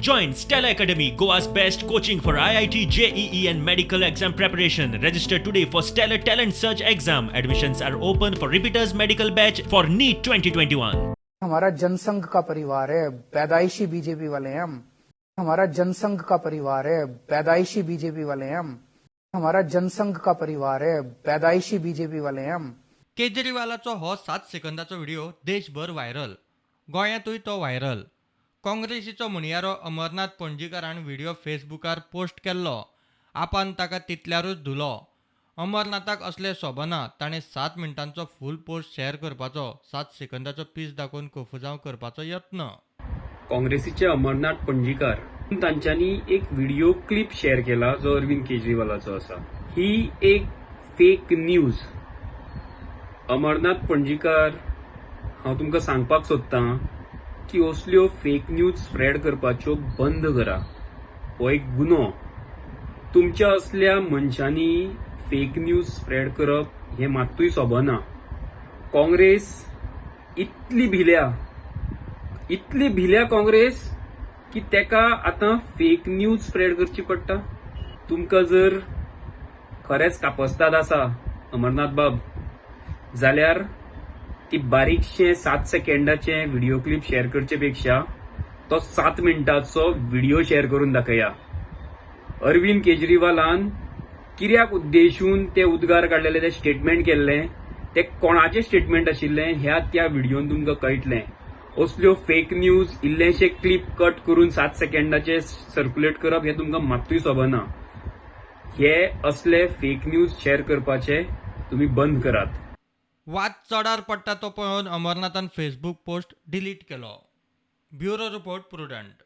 Join Stella Academy, Goa's best coaching for IIT, JEE and medical exam preparation. Register today for Stellar Talent Search exam. Admissions are open for repeaters medical batch for NEET 2021. हमारा जनसंघ का परिवार है, पैदाइशी BJP वाले हैं हम। हमारा जनसंघ का परिवार है, पैदाइशी बीजेपी वाले हैं हम। हमारा जनसंघ का परिवार है, पैदाइशी बीजेपी वाले हैं हम। केजरीवालाचो हो 7 सेकंदाचो व्हिडिओ देशभर व्हायरल. गोंयांतूय तो व्हायरल. काँग्रेसीचो म्हणयारो अमरनाथ पणजीकारान व्हिडिओ फेसबुकार पोस्ट केल्लो. आपान ताका तितल्यारूच धुलो. अमरनाथाक असले शोभना ताणें 7 मिनटांचो फूल पोस्ट शेअर करपाचो 7 सेकंदाचो पीस दाखोवन कोफुजांव करपाचो यत्न. काँग्रेसीचे अमरनाथ पणजीकार तांच्यांनी एक व्हिडिओ क्लिप शेअर केला जो अरविंद केजरीवालाचो आसा. ही एक फेक न्यूज. अमरनाथ पणजीकार, हांव तुमकां सांगपाक सोदतां की असल्यो फेक न्यूज स्प्रेड करपाच्यो बंद करा. हो एक गुन्हो. तुमच्या असल्या मनशांनी फेक न्यूज स्प्रेड करप हें मात्तूय सोबना. काँग्रेस इतली भिल्या काँग्रेस की तेका आतां फेक न्यूज स्प्रेड करची पडटा. तुमकां जर खरेंच कापस्ताद आसा अमरनाथ बाब, जाल्यार ती बारीकशें 7 सेकंदाचे व्हिडिओ क्लिप शेअर करचे पेक्षा तो 7 मिनटाचो व्हिडिओ शेअर करून दाखया. अरविंद केजरीवालान कित्याक उद्देशून ते उद्गार काडलेले, ते स्टेटमेंट केल्लें, ते कोणाचें स्टेटमेंट आशिल्लें ह्या त्या व्हिडिओन तुमकां कळटलें. असल्यो फेक न्यूज इल्लेशे क्लिप कट करून 7 सेकंदाचे सर्क्युलेट करप हें तुमकां मात्तूय सोबना. हे असले फेक न्यूज शेअर करपाचे तुमी बंद करात. वाद चडार पडटा तो पळोवन अमरनाथान फेसबुक पोस्ट डिलीट केलो. Bureau report prudent.